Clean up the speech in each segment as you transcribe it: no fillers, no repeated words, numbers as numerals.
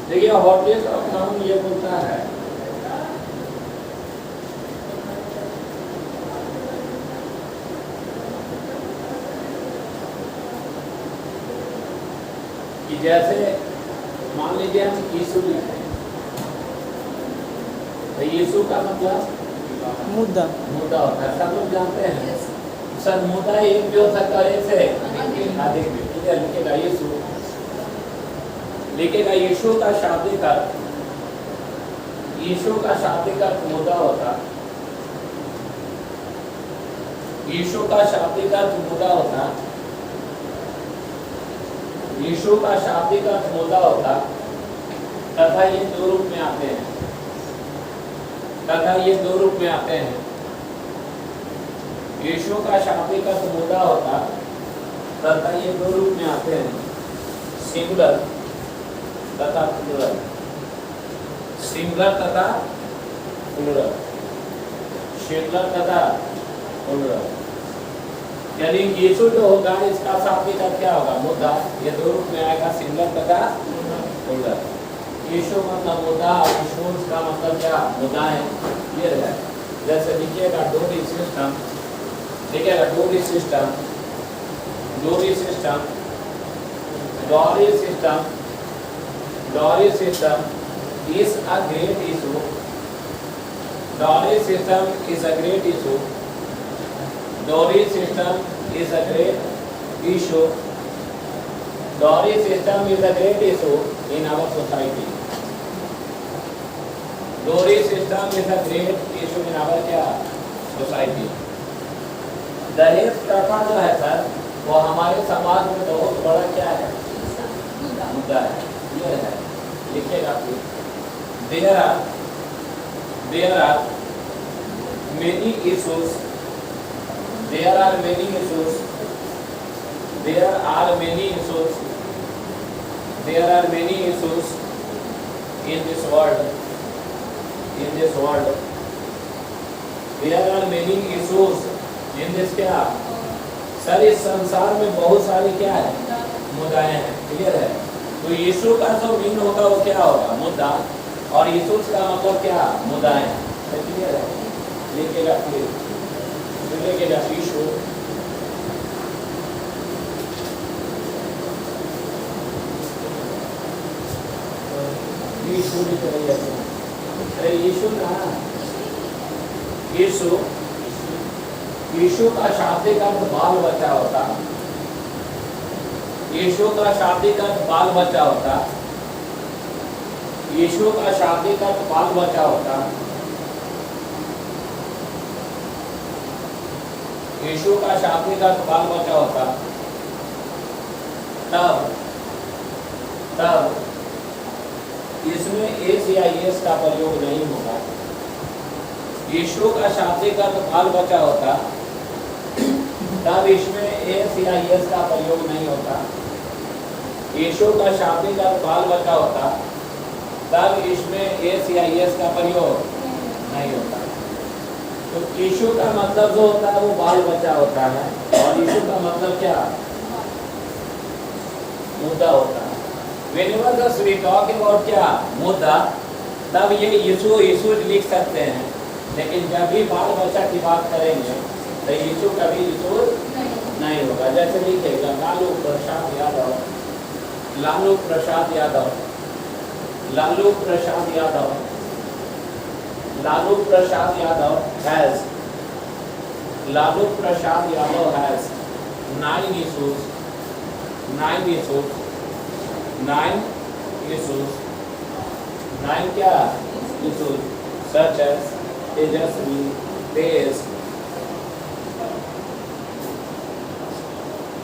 देखिए hotlist of noun ये बोलता है कि जैसे मान लीजिए हम यीशु लिखते हैं तो यीशु का मतलब मुद्दा मुद्दा होता है, सब लोग जानते हैं सर। मुद्दा एक भी हो सकता है, एक से अधिक भी। ठीक है, लिखेगा यीशु, लिखेगा यीशु का शाब्दिक अर्थ, यीशु का शाब्दिक अर्थ मुद्दा होता, यीशु का शाब्दिक अर्थ मुद्दा होता, यीशु का शाब्दिक अर्थ मुद्दा होता तथा ये दो रूप में आते हैं, तथा ये दो रूप में आते हैं। यीशु का शाब्दिक अर्थ मुद्दा होता तथा ये दो रूप में आते हैं, सिंगुलर तथा प्लूरल, सिंगुलर तथा प्लूरल, सिंगुलर तथा प्लूरल। यानी यीशु जो होगा इसका शाब्दिक अर्थ क्या होगा? मुद्दा। ये दो रूप में आएगा, सिंगुलर तथा प्लूरल। यीशु मतलब मुद्दा, यीशु का मतलब क्या? मुद्दा है। क्लियर है? जैसे लिखिएगा डोरी सिस्टम, लिखिएगा डोरी सिस्टम, डोरी सिस्टम, डोरी सिस्टम, डोरी system is a great issue. Dowry system is a great issue. Dowry system is a great issue. Dowry system is a great issue in our society. Dowry system is a great issue in our क्या? Society. दहेज प्रथा जो है sir, वो हमारे समाज में बहुत बड़ा क्या है? मुद्दा है। ये है, लिखिएगा please. There are many issues. There are many issues. There are many issues. There are many issues in this world. In this world. There are many issues in this क्या? सर इस संसार में बहुत सारी क्या है? मुद्दाएं हैं। क्लियर है? तो यीशु का जो मीन होगा वो क्या होगा? मुद्दा। और यीशु का मतलब क्या? मुद्दा है। क्लियर है? लिखेगा प्लीज, लिखेगा यीशु, यीशु लिख रही है। अरे यीशु ना, यीशु, यीशु का शाब्दिक अर्थ बाल बच्चा होता, यीशु का शाब्दिक अर्थ बाल बच्चा होता, यीशु का शाब्दिक अर्थ बाल बच्चा होता, यीशु का शाब्दिक अर्थ बाल बच्चा होता, तब इसमें एस या एस का प्रयोग नहीं होगा। यीशु का शाब्दिक अर्थ बाल बच्चा होता तब इसमें एस या एस का प्रयोग नहीं होता। यीशु का शाब्दिक अर्थ बाल बच्चा होता तब इसमें एस या एस का प्रयोग नहीं होता। तो यीशु का मतलब जो होता है वो बाल बच्चा होता है, और यीशु का मतलब क्या? मुद्दा होता है। Whenever we talk about क्या? मुद्दा, तब ये यीशु यीशु लिख सकते हैं, लेकिन जब भी बाल बच्चा की बात करेंगे तो यीशु कभी यीशु नहीं होगा। जैसे लिखेगा Lalu Prasad Yadav, Lalu Prasad Yadav, Lalu Prasad Yadav, Lalu Prasad Yadav has, Lalu Prasad Yadav has 9 issues, 9 issues, 9 issues, 9 क्या? issues such as तेजस्वी, तेज,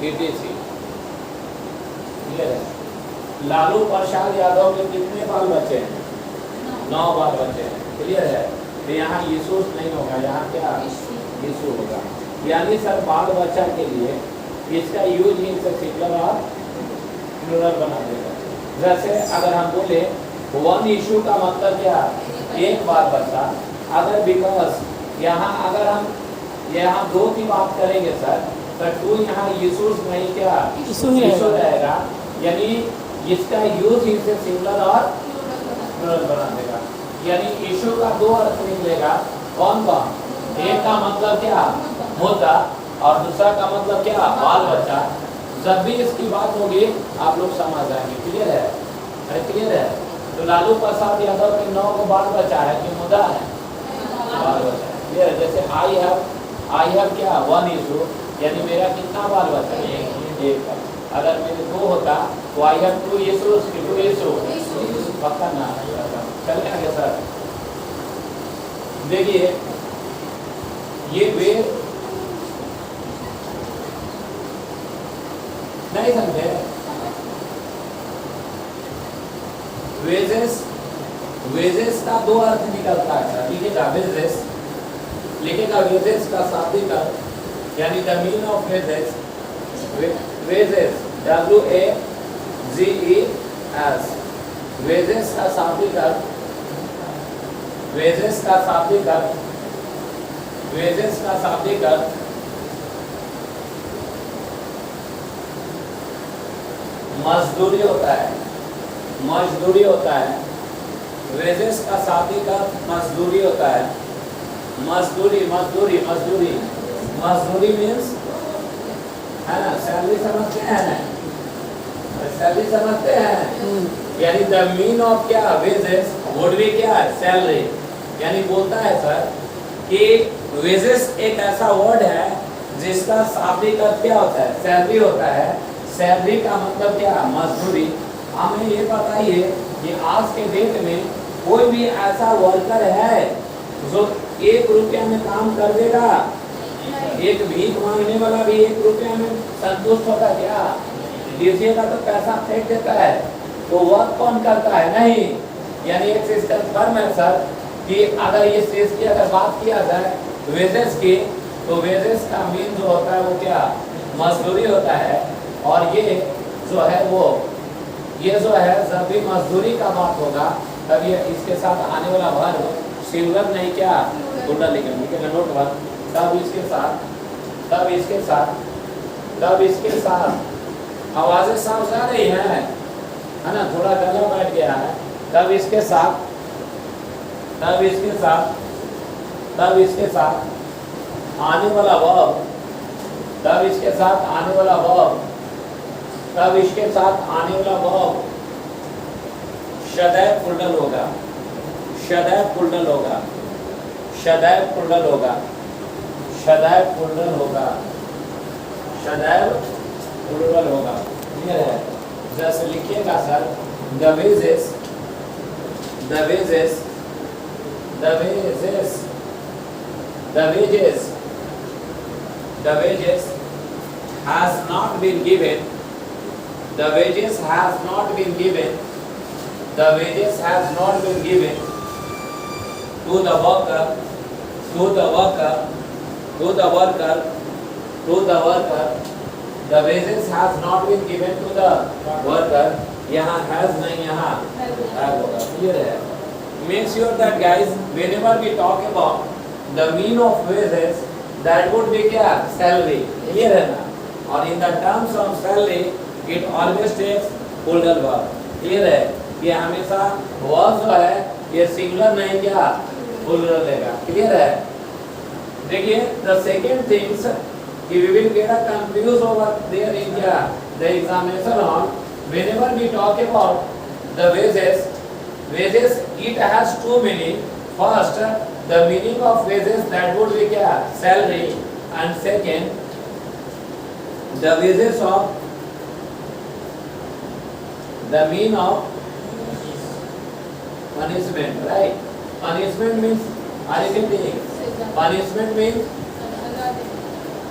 etc. क्लियर है? लालू प्रसाद यादव के कितने बाल बच्चे हैं? 9 बाल बच्चे हैं। क्लियर है? तो यहाँ यीशु नहीं होगा, यहाँ क्या? यीशु होगा। यानी सर बाल बच्चा के लिए इसका यूज ही से सिंगुलर और प्लूरल बना देगा। जैसे अगर हम बोले वन इशू का मतलब क्या? एक बाल बच्चा। अगर बिकॉज यहाँ अगर हम यहाँ 2 की बात करेंगे सर, तो 2 यहाँ यीशु नहीं क्या? यीशु रहेगा। यानी इसका यूज इनसे सिंगुलर और प्लूरल बना देगा। यानी इशू का दो अर्थ निकलेगा। कौन कौन? एक का मतलब क्या? मुद्दा, और दूसरा का मतलब क्या? बाल बच्चा। जब भी इसकी बात होगी आप लोग समझ जाएंगे। क्लियर है? अरे क्लियर है? तो लालू प्रसाद यादव के 9 को बाल बच्चा है कि मुद्दा है? बाल बच्चा है। क्लियर है? जैसे आई हैव क्या? 1 इशू, यानी मेरा कितना बाल बच्चा है? एक। अगर मेरे 2 होता तो आई हैव 2 इशूज कि 2 इशू? पक्का ना? चल आगे सर। देखिए ये वे नहीं समझे? वेजेस का 2 अर्थ निकलता है। लिखेगा वेजेस, लिखेगा वेजेस का शाब्दिक अर्थ, यानी the meaning of wages, wages WAGES, wages का शाब्दिक अर्थ, वेजेस का शाब्दिक अर्थ, वेजेस का शाब्दिक अर्थ मजदूरी होता है। मजदूरी होता है। वेजेस का शाब्दिक अर्थ मजदूरी होता है। मजदूरी मजदूरी मजदूरी मजदूरी मीन्स, है ना? सैलरी समझते हैं? सैलरी समझते हैं? यानी द मीन ऑफ क्या? वेजेस वुड बी क्या? सैलरी। यानी बोलता है सर कि वेजेस एक ऐसा वर्ड है जिसका शाब्दिक अर्थ क्या होता है? सैलरी होता है। सैलरी का मतलब क्या? मजदूरी। हमें ये बताइए कि आज के डेट में कोई भी ऐसा वर्कर है जो 1 रुपया में काम कर देगा? एक भीख मांगने वाला भी 1 रुपया में संतुष्ट होगा क्या? दीजिएगा तो पैसा फेंक देता है। तो वर्क कौन करता है? नहीं। यानी एक सिस्टम फर्म है सर कि अगर ये चीज की अगर बात किया जाए वेजेस की, तो वेजेस का मीन जो होता है वो क्या? मजदूरी होता है। और ये जो है वो ये जो है जब भी मजदूरी का बात होगा तब ये इसके साथ आने वाला वर्ब सिंगुलर नहीं क्या? प्लूरल लिखेंगे। नोट वन, तब इसके साथ, तब इसके साथ, तब इसके साथ आवाजें साफ जा रही हैं, है ना? थोड़ा गला बैठ गया है। तब इसके साथ, तब इसके साथ, तब इसके साथ आने वाला वर्ब, तब इसके साथ आने वाला वर्ब, तब इसके साथ आने वाला वर्ब सदैव प्लूरल होगा। सदैव प्लूरल होगा। सदैव प्लूरल होगा। सदैव प्लूरल होगा। सदैव प्लूरल होगा। क्लियर है? जैसे लिखिएगा sir the wages, the wages, the wages, the wages, the wages has not been given, the wages has not been given, the wages has not been given to the worker, to the worker, to the worker, to the worker, the wages has not been given to the worker। यहाँ has नहीं, यहाँ have होगा। Clear है? Make sure that guys whenever we talk about the mean of wages that would be क्या? Salary। Clear है ना? और in the terms of salary it always takes plural verb। Clear है? ये हमेशा वर्ब जो है ये सिंगुलर नहीं क्या? प्लूरल लेगा। क्लियर है? देखिए the second things we will get a confused over there in क्या? The examination on whenever we talk about the wages, wages it has 2 meaning। First the meaning of wages that would be क्या? Salary, and second the wages of, the mean of punishment, right? Punishment means, are you getting? Punishment means,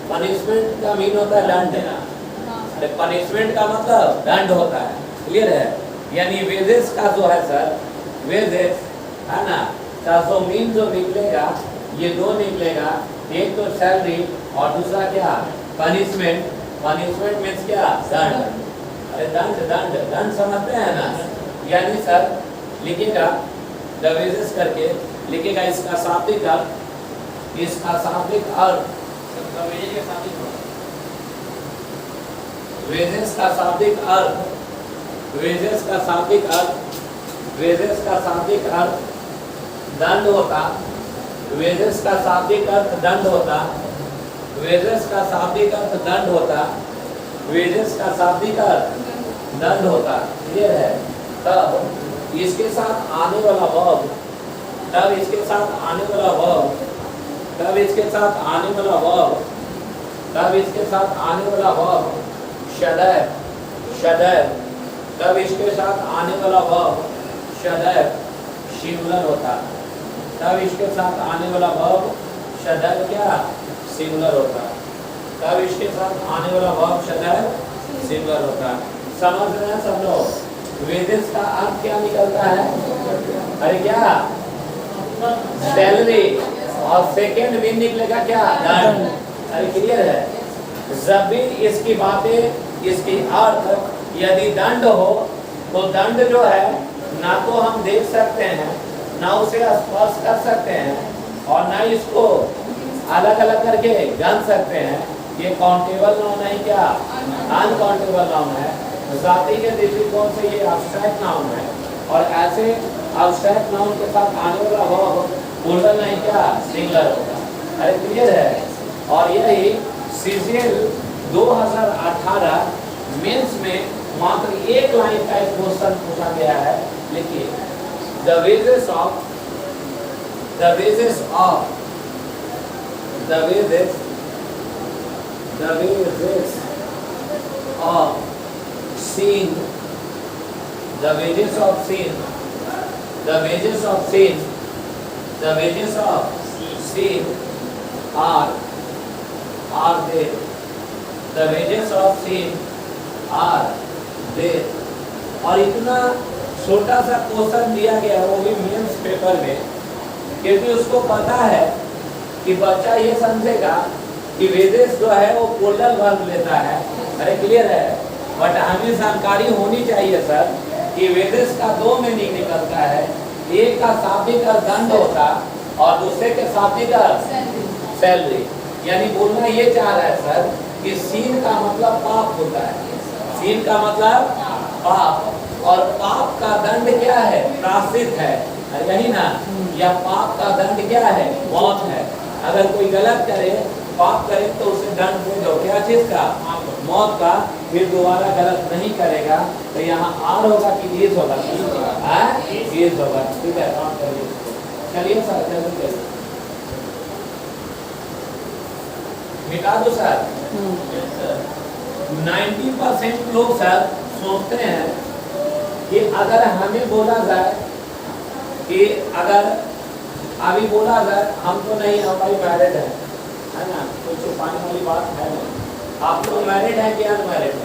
punishment का mean होता है दंड। अरे punishment का मतलब दंड होता है। क्लियर है? यानी wages का जो है सर, wages है ना, का जो मीन जो निकलेगा ये 2 निकलेगा। एक तो सैलरी और दूसरा क्या? पनिशमेंट। पनिशमेंट मीन्स क्या? दंड। अरे दंड दंड दंड समझते हैं ना? यानी सर लिखिएगा द वेजेस करके, लिखिएगा इसका शाब्दिक अर्थ, इसका शाब्दिक अर्थ, वेजेस का शाब्दिक अर्थ, वेजेस का शाब्दिक अर्थ वेजेस का शाब्दिक अर्थ दंड होता, वेजेस का शाब्दिक अर्थ दंड होता, वेजेस का शाब्दिक अर्थ दंड होता, वेजेस का शाब्दिक अर्थ दंड होता। क्लियर है? तब इसके साथ आने वाला वर्ब, तब इसके साथ आने वाला वर्ब, तब इसके साथ आने वाला वर्ब, तब इसके साथ आने वाला वर्ब सदैव, सदैव, तब इसके साथ आने वाला वर्ब सदैव सिंगुलर होता, तब इसके साथ आने वाला वर्ब सदैव क्या? सिंगुलर होता, तब इसके साथ आने वाला वर्ब सदैव सिंगुलर होता। समझ रहे हैं सब लोग? वेजेस का अर्थ क्या निकलता है? अरे क्या? सैलरी, और सेकेंड भी निकलेगा क्या? दंड। अरे क्लियर है? जब भी इसकी बातें, इसकी अर्थ यदि दंड हो तो दंड जो है ना तो हम देख सकते हैं, ना उसे स्पर्श कर सकते हैं, और ना इसको अलग अलग करके गन सकते हैं। ये काउंटेबल नाउन है क्या? अनकाउंटेबल नाउन है। जाति के दृष्टिकोण से ये एब्स्ट्रैक्ट नाउन है, और ऐसे एब्स्ट्रैक्ट नाउन के साथ आने वाला वर्ब प्लूरल नहीं क्या? सिंगुलर होगा। अरे क्लियर है? और यही सीजीएल 2018 मेंस में मात्र एक लाइन का एक क्वेश्चन पूछा गया है। लिखिए, the wages of, the wages of, the wages, the wages of sin, the wages of sin, the wages of sin, the wages of sin are death, the wages of sin are death। और इतना छोटा सा question दिया गया है, वो भी mains paper में, क्योंकि उसको पता है कि बच्चा ये समझेगा कि वेजेस जो है वो प्लूरल वर्ब लेता है। अरे क्लियर है? बट हमें जानकारी होनी चाहिए सर कि वेजेस का दो मीनिंग निकलता है, एक का शाब्दिक अर्थ दंड होता और दूसरे के शाब्दिक अर्थ सैलरी। यानी बोलना ये चाह रहा है सर कि सीन का मतलब पाप होता है, सीन का मतलब पाप, और पाप का दंड क्या है? प्रायश्चित है, यही ना? या पाप का दंड क्या है? मौत है। अगर कोई गलत करे, पाप करे, तो उसे दंड दे दो, क्या चीज का? मौत का। फिर दोबारा गलत नहीं करेगा। तो यहाँ आर होगा कि इज होगा? इज होगा। ठीक है, काम करिए। चलिए सर, जल्दी करिए, मिटा दो सर। 90% लोग सर सोचते हैं कि अगर हमें बोला जाए कि अगर अभी बोला जाए हम तो नहीं, हमारी मैरिड है ना, कोई छुपाने वाली बात है नहीं। आप लोग मैरिड है कि अनमैरिड?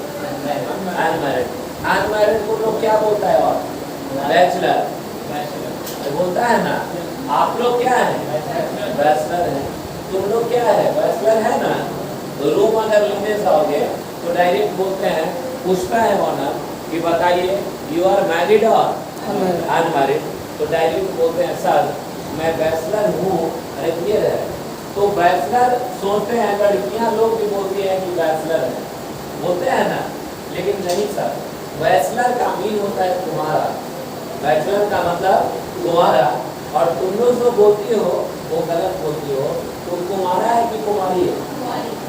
अनमैरिड। अनमैरिड को लोग क्या बोलता है? और बैचलर बोलता है ना। आप लोग क्या है? बैचलर है। तुम लोग क्या है? बैचलर है ना। तो रूम अगर लेने जाओगे तो डायरेक्ट बोलते हैं, पूछता है ऑनर कि बताइए यू आर मैरिड और अनमैरिड, तो डायरेक्ट बोलते हैं सर मैं बैचलर हूँ। अरे क्लियर है? तो बैचलर सोचते हैं, लड़कियां लोग भी बोलती हैं कि बैचलर है, बोलते हैं ना, लेकिन नहीं सर। बैचलर का मीन होता है तुम्हारा, बैचलर का मतलब तुम्हारा, और तुम लोग जो बोलती हो वो गलत बोलती हो। तो तुम्हारा है कि कुमारी है?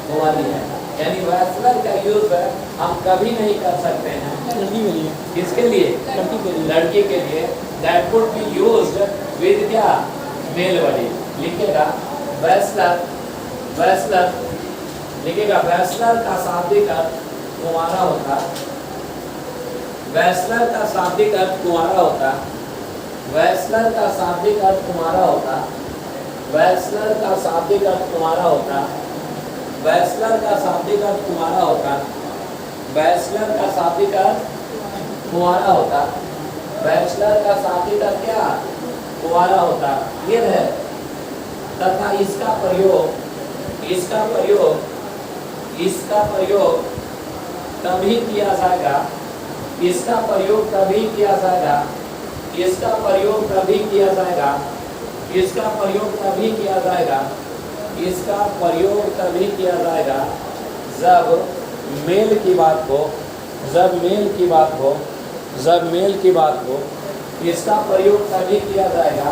कुमारी है। यानी बैचलर का यूज हम कभी नहीं कर सकते हैं लड़की के लिए। किसके लिए? लड़की के लिए। लड़की के लिए that would be used with क्या? Male body. लिखेगा बैचलर, बैचलर लिखेगा। बैचलर का शाब्दिक अर्थ कुमारा होता, बैचलर का शाब्दिक अर्थ कुमारा होता, बैचलर का शाब्दिक अर्थ कुमारा होता, बैचलर का शाब्दिक अर्थ कुमारा होता, बैचलर का शाब्दिक अर्थ कुमारा होता, बैचलर का शाब्दिक अर्थ कुमारा होता, बैचलर का शाब्दिक अर्थ क्या? कुमारा होता। ये है। तथा इसका प्रयोग, इसका प्रयोग, इसका प्रयोग तभी किया जाएगा, इसका प्रयोग तभी किया जाएगा, इसका प्रयोग तभी किया जाएगा, इसका प्रयोग तभी किया जाएगा, इसका प्रयोग तभी किया जाएगा जब मेल की बात हो, जब मेल की बात हो, जब मेल की बात हो, इसका प्रयोग तभी किया जाएगा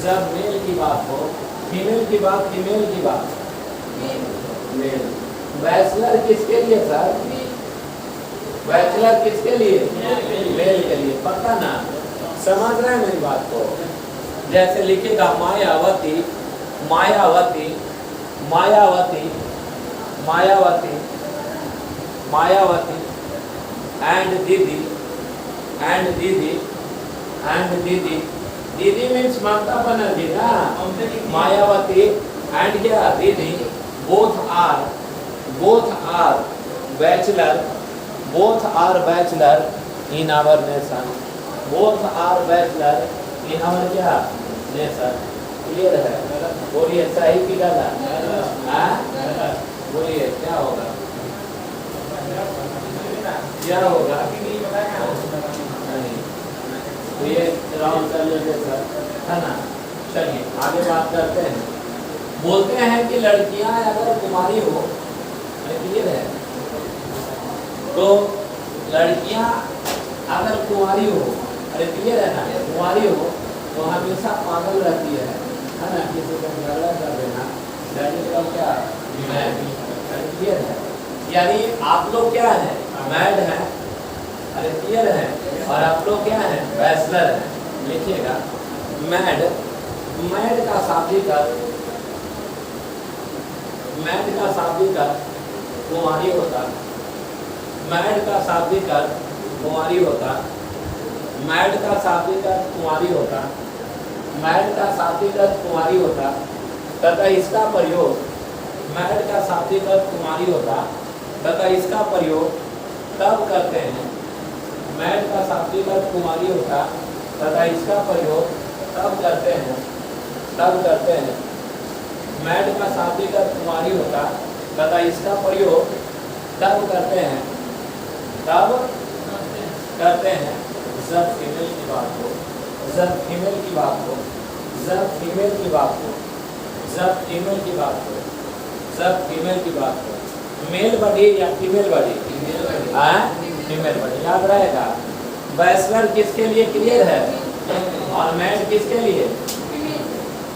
जब मेल की बात हो, फीमेल की बात, फीमेल की बात, मेल। बैचलर किसके लिए सर? बैचलर किसके लिए? मेल के लिए। पता ना, समझ रहे हैं मेरी बात को? जैसे लिखेगा मायावती, मायावती, मायावती, मायावती, मायावती एंड दीदी, एंड दीदी, एंड दीदी। दीदी मीन्स ममता बनर्जी ना। मायावती एंड क्या? दीदी। Both are bachelor, both are bachelor in our nation, both are bachelor in our क्या? नेशन। क्लियर है? बोलिए सही की गलत? बोलिए क्या होगा? क्या होगा? नहीं, तो ये राउंड कर लेते सर, है ना? चलिए आगे बात करते हैं। बोलते हैं कि लड़कियां अगर कुमारी हो, क्लियर है, तो लड़कियां अगर कुमारी हो, अरे क्लियर है ना, कुमारी हो तो हमेशा पागल रहती है ना? किसी को झगड़ा कर देना, लड़की का क्या? क्लियर है? यानी आप लोग क्या है? मैड है, अरे क्लियर है, और आप लोग क्या है? बैचलर है। लिखिएगा मैड, मैड का शाब्दिक अर्थ, मैड का शाब्दिक अर्थ कुमारी होता, मैड का शाब्दिक अर्थ कुमारी होता, मैड का शाब्दिक अर्थ कुमारी होता, मैड का शाब्दिक अर्थ कुमारी होता, तथा इसका प्रयोग, मैड का शाब्दिक अर्थ कुमारी होता तथा इसका प्रयोग तब करते हैं, मैड का शाब्दिक अर्थ कुमारी होता तथा इसका प्रयोग तब करते हैं, तब करते हैं, मैड का शाब्दिक अर्थ कुमारी होता तथा इसका प्रयोग तब करते हैं, तब करते हैं जब फीमेल की बात हो, जब फीमेल की बात हो, जब फीमेल की बात हो, जब फीमेल की बात हो, जब फीमेल की बात हो। मेल बॉडी या फीमेल बॉडी? Female body. याद रहेगा। बैचलर किसके लिए? क्लियर है? और मैड किसके लिए?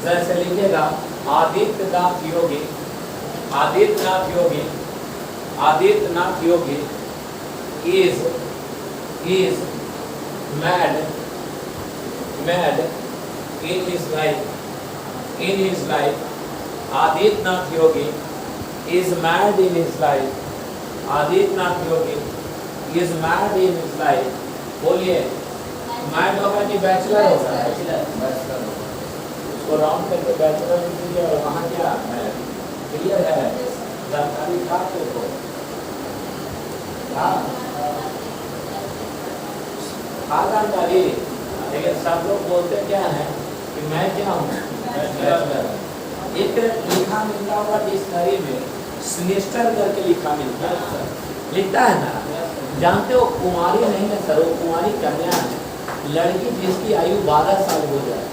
जैसे लिखिएगा Adityanath Yogi, Adityanath Yogi, Adityanath Yogi is mad in his life, Adityath Yogi is mad in his life, Adityath Yogi is mad in his life। बोलिए मैड होगा कि बैचलर होगा? बैचलर होगा। उसको राउंड करके बैचलर लिख दीजिए और वहाँ क्या? मैड। क्लियर है? जानकारी था आपको? जानकारी, लेकिन सब लोग बोलते क्या है कि मैं क्या हूँ? एक लिखा मिलता होगा डिक्शनरी में, सिनिस्टर करके लिखा मिलता है, लिखता है ना? जानते हो कुमारी नहीं है सर, वो कुमारी कन्या है, लड़की जिसकी आयु 12 साल हो जाए।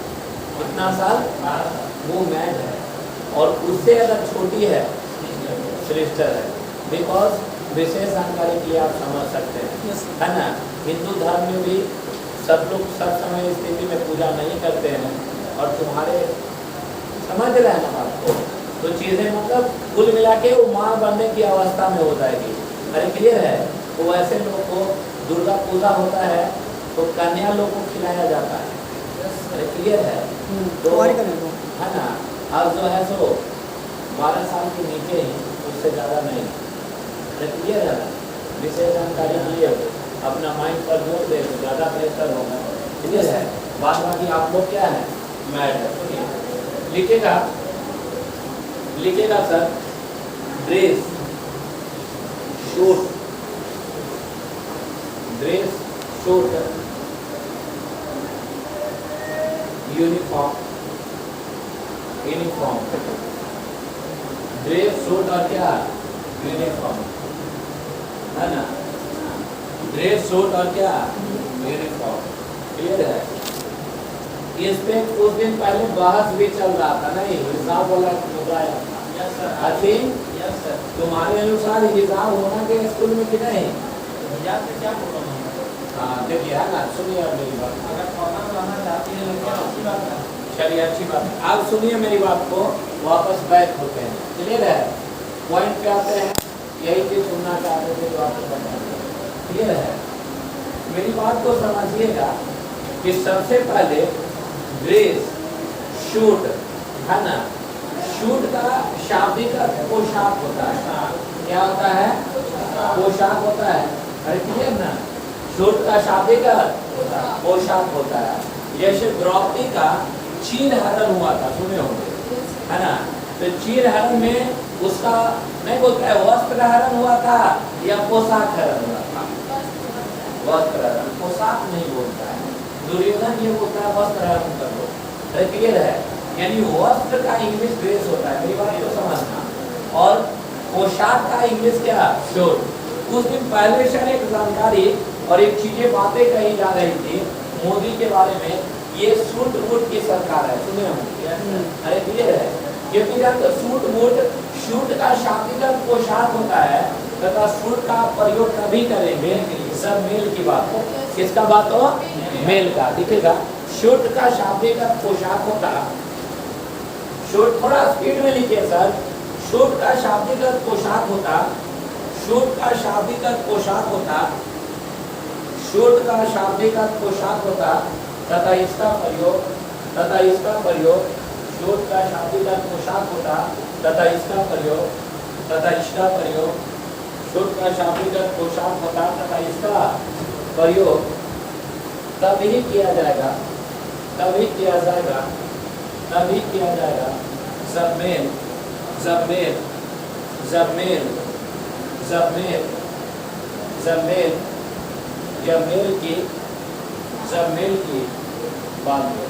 कितना साल? 12 साल। वो मैड है, और उससे अगर छोटी है सिनिस्टर है। बिकॉज विशेष जानकारी के लिए आप समझ सकते हैं, है ना? हिंदू धर्म में भी सब लोग सब समय स्थिति में पूजा नहीं करते हैं, और तुम्हारे समझ रहे हैं ना बात को? तो चीज़ें मतलब कुल मिला के वो माँ बनने की अवस्था में हो जाएगी। अरे क्लियर है? तो वैसे लोग को दुर्गा पूजा होता है तो कन्या लोग को खिलाया जाता है। अरे क्लियर है? तो है ना, अब जो है सो 12 साल के नीचे ही, उससे ज़्यादा नहीं। अरे क्लियर है ना? विशेष जानकारी के लिए अपना माइंड पर जोर दे तो ज़्यादा बेहतर होगा। क्लियर है? बाद बाकी आप लोग क्या है? मैड है। लिखेगा, लिखेगा sir dress, shoot, dress, shoot, uniform, uniform, dress, shoot और क्या? यूनिफॉर्म, है ना? ड्रेस, शूट और क्या? यूनिफॉर्म। क्लियर है? इस पे कुछ दिन पहले बहस भी चल रहा था, नहीं? हिसाब वाला मुद्दा आया था। Yes sir. तुम्हारे अनुसार हिसाब होना के स्कूल में कि नहीं? हिजाब से क्या प्रॉब्लम है? हाँ देखिए है ना, सुनिए अब मेरी बात। अगर कॉमन रहना चाहती है लड़कियाँ अच्छी बात है। चलिए अच्छी बात है, आप सुनिए मेरी बात को, वापस बैक होते हैं। क्लियर है, पॉइंट पे आते हैं, यही चीज सुनना चाहते थे जो आपको बताया। क्लियर है, मेरी बात को समझिएगा कि सबसे पहले ड्रेस, शूट है ना, शूट का शाब्दिक अर्थ पोशाक होता है। क्या होता है? पोशाक होता है। अरे क्लियर ना, शूट का शाब्दिक अर्थ पोशाक होता है। जैसे द्रौपदी का चीर हरण हुआ था, सुने होंगे है ना, तो चीर हरण में उसका नहीं बोलता है वस्त्र हरण हुआ था या पोशाक हरण हुआ था। वस्त्र हरण, पोशाक नहीं बोलता है। दुर्योधन ये बोलता है वस्त्र हरण कर लो। अरे क्लियर है, यानी वस्त्र का इंग्लिश ड्रेस होता है, मेरी बात को समझना। और पोशाक का इंग्लिश क्या? शूट। कुछ दिन पहले सर एक जानकारी और एक चीजें बातें कही जा रही थी मोदी के बारे में, ये सूट बूट की सरकार है, सुने होंगे। अरे क्लियर है, क्योंकि जब सूट बूट, शूट का शाब्दिक पोशाक होता है तथा सूट का प्रयोग तभी करेंगे सब मेल की बात हो। किसका बात हो? मेल का। दिखेगा शूट का शाब्दिक पोशाक होता, शूट थोड़ा स्पीड में लिखिए सर। शूट का शाब्दिक पोशाक होता, शूट का शाब्दिक पोशाक होता, शूट का शाब्दिक पोशाक होता तथा इसका प्रयोग, तथा इसका प्रयोग, शूट का शाब्दिक पोशाक होता तथा इसका प्रयोग, तथा इसका प्रयोग, शूट का शाब्दिक पोशाक होता तथा इसका प्रयोग तभी किया जाएगा, तभी किया जाएगा, तभी किया जाएगा जब मेल, जब मेल, जब मेल, जब मेल, जब मेल, जब मेल की, जब मेल की बात हो।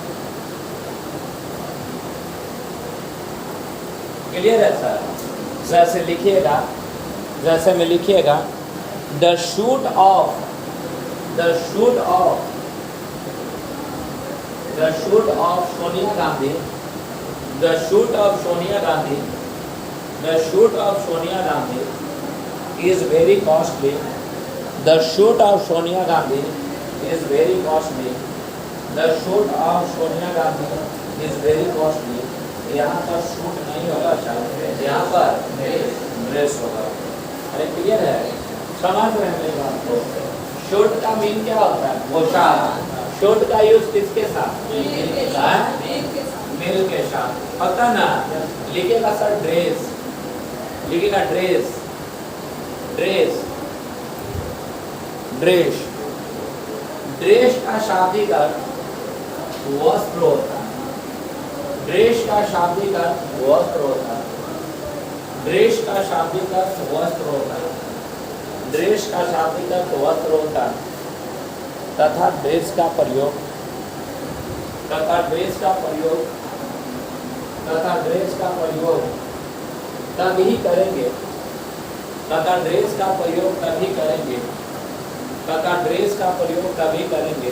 क्लियर है सर? जैसे लिखिएगा, जैसे में लिखिएगा the shoot of, the shoot of, the shoot of Sonia Gandhi, the shoot of Sonia Gandhi, the shoot of Sonia Gandhi is very costly. The shoot of Sonia Gandhi is very costly. The shoot of Sonia Gandhi is very costly. यहाँ पर shoot नहीं होगा शायद, यहाँ पर dress होगा। अरे clear है, समझ रहे हैं मेरी बात को? शूट का मीन क्या होता है? पोशाक। शूट का यूज किसके साथ? मेल के साथ। पता ना, लिखेगा सर ड्रेस, लिखेगा ड्रेस, ड्रेस, ड्रेस, ड्रेस का शाब्दिक अर्थ वस्त्र होता है। ड्रेस का शाब्दिक अर्थ वस्त्र होता है। ड्रेस का शाब्दिक अर्थ वस्त्र होता है। ड्रेस का शाब्दिक अर्थ वस्त्र होता है तथा ड्रेस का प्रयोग, तथा ड्रेस का प्रयोग, तथा ड्रेस का प्रयोग तभी करेंगे, तथा ड्रेस का प्रयोग तभी करेंगे, तथा ड्रेस का प्रयोग तभी करेंगे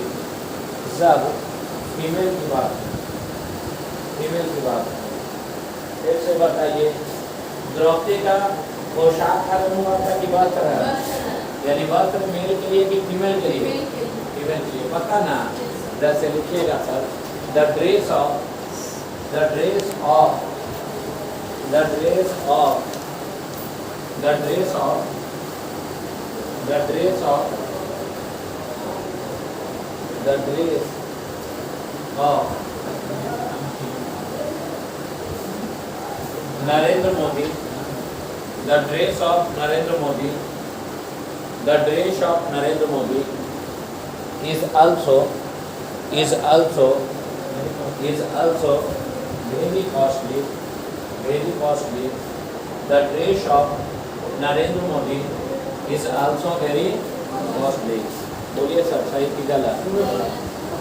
जब फीमेल की बात, फीमेल की बात। फिर से बताइए, द्रौपदी का पोशाक हरण हुआ था कि वस्त्र हरण? यानी वस्त्र मेल के लिए कि फीमेल के लिए? फीमेल के लिए। पता ना, जैसे लिखिएगा sir the dress of, the dress of, the dress of, the dress of, the dress of, the dress of Narendra Modi, the dress of Narendra Modi, the dress of Narendra Modi is also very costly, very costly. The dress of Narendra Modi is also very costly. बोलिए sir, सही की गलत?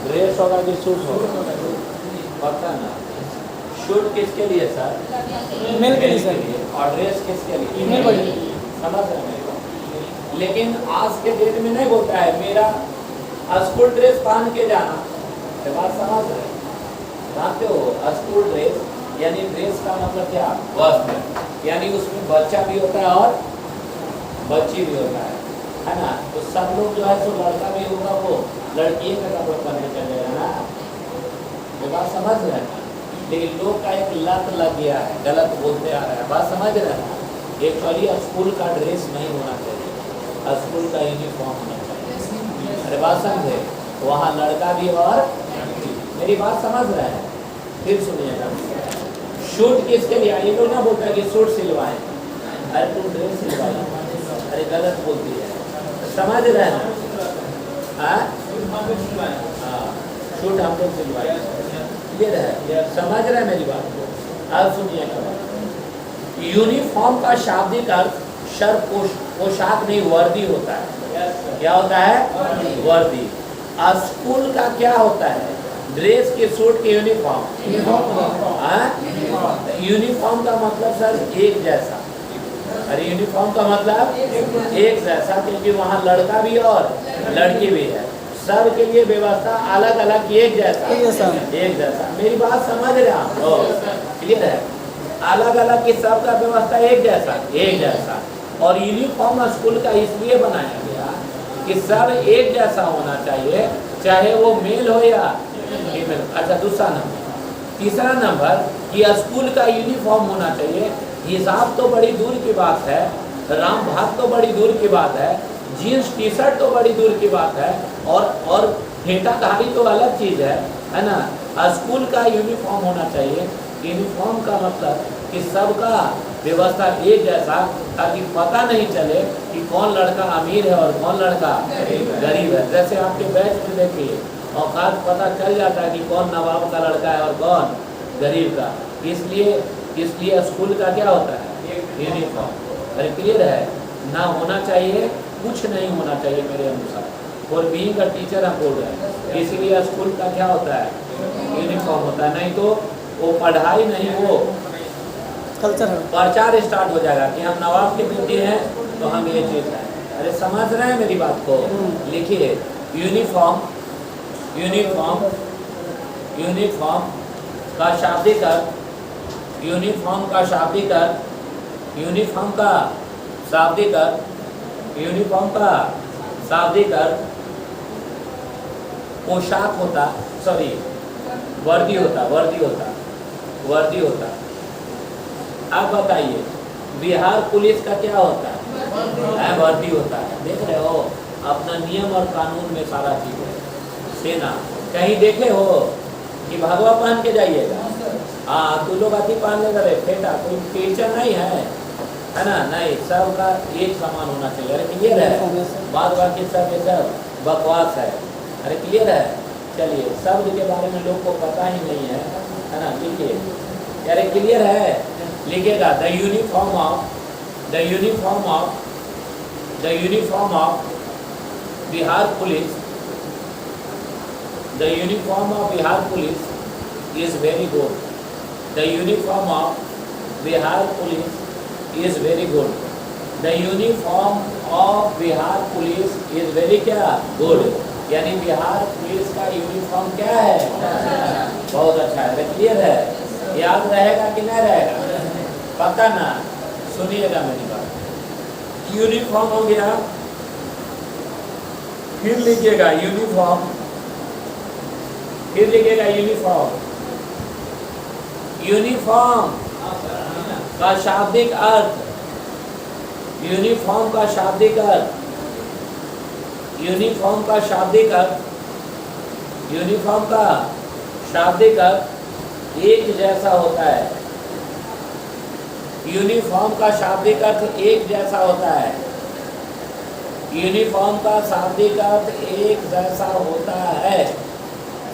Dress होगा कि suit होगा? पता ना। Shoot किसके लिए सर? मेल के लिए। और ड्रेस किसके लिए? फीमेल के लिए। समझ रहे हैं मेरी बात? लेकिन आज के डेट में नहीं बोलता है मेरा स्कूल ड्रेस पहन के जाना। ये बात समझ रहे हैं? जानते हो स्कूल ड्रेस यानी ड्रेस का मतलब क्या? वस्त्र। यानी उसमें बच्चा भी होता है और बच्ची भी होता है ना। तो सब लोग जो है सो लड़का भी होगा वो लड़की का कपड़ा पहन के चलेगा ना, ये बात समझ रहे हैं। लेकिन लोग का एक लत लग गया है, गलत बोलते आ रहा है, बात समझ रहे हैं। एक्चुअली स्कूल का ड्रेस नहीं होना चाहिए, स्कूल का यूनिफॉर्म होना चाहिए। अरे बात समझे, वहाँ लड़का भी और मेरी बात समझ रहे हैं। फिर सुनिएगा, शूट किसके लिए? ये लोग ना बोलता है कि सूट सिलवाएं, अरे तुम ड्रेस सिलवाई, अरे गलत बोलती है, समझ रहे हैं ना? हाँ, शूट हम लोग सिलवाए, क्लियर है, समझ रहे हैं मेरी बात को? अब सुनिएगा, यूनिफॉर्म का शाब्दिक अर्थ शर्ट पोशाक नहीं वर्दी होता है। क्या होता है? वर्दी। स्कूल का क्या होता है? ड्रेस के सूट के यूनिफॉर्म। यूनिफॉर्म का मतलब सर एक जैसा। अरे यूनिफॉर्म का मतलब एक जैसा, क्योंकि वहाँ लड़का भी और लड़की भी है, सब के लिए व्यवस्था अलग अलग, एक जैसा, एक जैसा। मेरी बात समझ रहे आप? क्लियर है? अलग अलग की सबका व्यवस्था एक जैसा, एक जैसा। और यूनिफॉर्म स्कूल का इसलिए बनाया गया कि सब एक जैसा होना चाहिए, चाहे वो मेल हो या फीमेल। अच्छा, दूसरा नंबर। तीसरा नंबर कि स्कूल का यूनिफॉर्म होना चाहिए। हिसाब तो बड़ी दूर की बात है, राम भात तो बड़ी दूर की बात है, जीन्स टी शर्ट तो बड़ी दूर की बात है, और फेंटा धारी तो अलग चीज़ है ना। स्कूल का यूनिफॉर्म होना चाहिए। यूनिफॉर्म का मतलब कि सबका व्यवस्था एक जैसा, ताकि पता नहीं चले कि कौन लड़का अमीर है और कौन लड़का गरीब है। जैसे आपके बैच में देखिए, औकात पता चल जाता है कि कौन नवाब का लड़का है और कौन गरीब का। इसलिए स्कूल का क्या होता है? यूनिफॉर्म। अरे क्लियर है ना? होना चाहिए, कुछ नहीं होना चाहिए मेरे अनुसार। और बीइंग का टीचर हम बोल रहे हैं, इसीलिए स्कूल का क्या होता है? यूनिफॉर्म होता है। नहीं तो वो पढ़ाई नहीं, वो कल्चर है, प्रचार स्टार्ट हो जाएगा कि हम नवाब के बेटे हैं तो हम ये चीज़ है। अरे समझ रहे हैं मेरी बात को? लिखिए, यूनिफॉर्म का शाब्दिक अर्थ, यूनिफॉर्म का शाब्दिक अर्थ, यूनिफॉर्म का शाब्दिक अर्थ, यूनिफॉर्म का शाब्दिक अर्थ पोशाक होता, सॉरी वर्दी होता। अब बताइए, बिहार पुलिस का क्या होता है? वर्दी होता है। देख रहे हो, अपना नियम और कानून में सारा चीज है। सेना कहीं देखे हो कि भगवा पहन के जाइएगा? हाँ, तू लोग अति पहन लेगा रे फेटा, कोई टीचर नहीं है ना? नहीं, सबका एक समान होना चाहिए। अरे क्लियर है? बाद बाकी सब ये सब बकवास है। अरे क्लियर है? चलिए, शब्द के बारे में लोग को पता ही नहीं है ना? लिखिए, अरे क्लियर है? लिखिएगा, the uniform of Bihar police, the uniform of Bihar police is very good. The uniform of Bihar police is very good. The uniform of Bihar police is very क्या? गुड। यानी बिहार पुलिस का यूनिफॉर्म क्या है? बहुत अच्छा है। क्लियर है? याद रहेगा कि नहीं रहेगा? पता ना? सुनिएगा मेरी बात। यूनिफॉर्म हो गया, फिर लिखिएगा यूनिफॉर्म, फिर लिखिएगा यूनिफॉर्म। यूनिफॉर्म का शाब्दिक अर्थ, यूनिफॉर्म का शाब्दिक अर्थ, यूनिफॉर्म का शाब्दिक अर्थ, यूनिफॉर्म का शाब्दिक अर्थ एक जैसा होता है। यूनिफॉर्म का शाब्दिक अर्थ एक जैसा होता है। यूनिफॉर्म का शाब्दिक अर्थ एक जैसा होता है।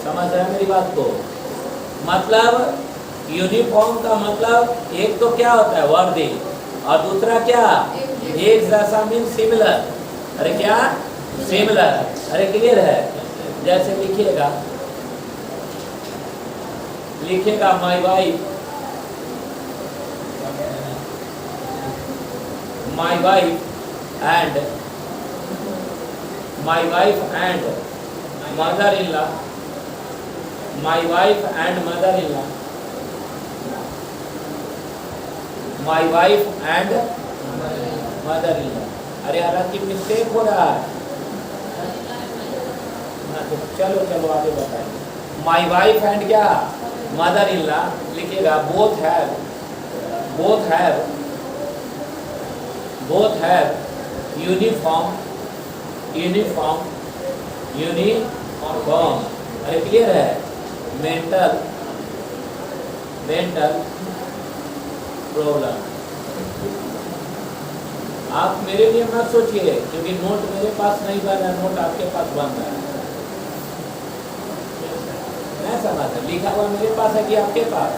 समझ रहे हैं मेरी बात को? मतलब यूनिफॉर्म का मतलब एक तो क्या होता है? वर्दी, और दूसरा क्या? एक जैसा मीन सिमिलर। अरे क्या? सिमिलर। अरे क्लियर है? जैसे लिखिएगा my wife, my wife and mother-in-law, my wife and mother-in-law, my wife and mother-in-law। अरे हालांकि मिस्टेक हो रहा है, चलो चलो आगे बताइए। माई वाइफ एंड क्या मदर इन लॉ लिखिएगा, बोथ हैव यूनिफॉर्म। अरे क्लियर है? Mental problem. आप मेरे लिए मत सोचिए, क्योंकि नोट मेरे पास नहीं बन रहा, नोट आपके पास बन रहा है। नहीं समझ, लिखा हुआ मेरे पास है कि आपके पास?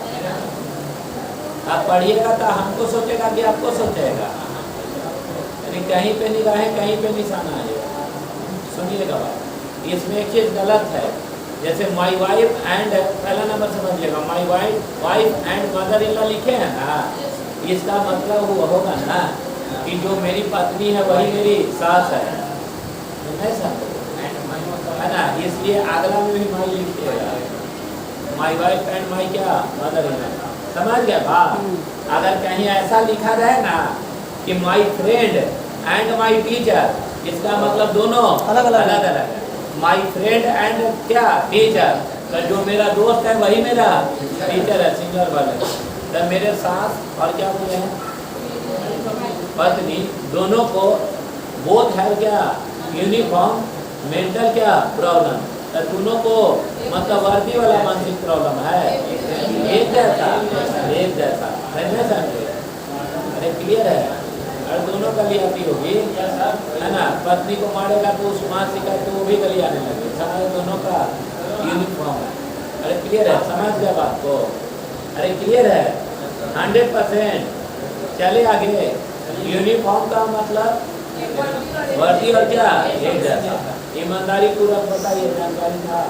आप पढ़िएगा तो हमको सोचेगा कि आपको सोचेगा, यानी कहीं पे निगाहें कहीं पे निशाना आएगा। सुनिएगा बात, इसमें एक चीज गलत है। जैसे माई वाइफ एंड, पहला नंबर समझिएगा, my wife and mother in law लिखे हैं ना, इसका मतलब वो होगा ना कि जो मेरी पत्नी है वही मेरी सास है, ऐसा है ना। इसलिए अगला में भी माई लिखिएगा, माई वाइफ एंड माई क्या मदर इन लॉ। समझ गया बात? अगर कहीं ऐसा लिखा रहे ना कि my friend and my teacher, इसका मतलब दोनों अलग अलग है। माई फ्रेंड एंड क्या टीचर, तो जो मेरा दोस्त है वही मेरा टीचर है, सिंगल वाले। तो मेरे सास और क्या बोले हैं पत्नी, दोनों को बोथ है क्या यूनिफॉर्म मेंटल क्या प्रॉब्लम, तो दोनों को मतलब वर्दी वाला मानसिक प्रॉब्लम है, एक जैसा नहीं समझे? अरे क्लियर है? और दोनों गली आती होगी है ना। पत्नी को मारेगा तो उस मानसिक है तो वो भी गली आने लगे, समझ? दोनों का यूनिफॉर्म है। अरे क्लियर है? समझ गया बात को? अरे क्लियर है? 100%। चले आगे। यूनिफॉर्म का मतलब वर्दी और क्या एक जैसा। ईमानदारी पूर्वक बताइए, जानकारी था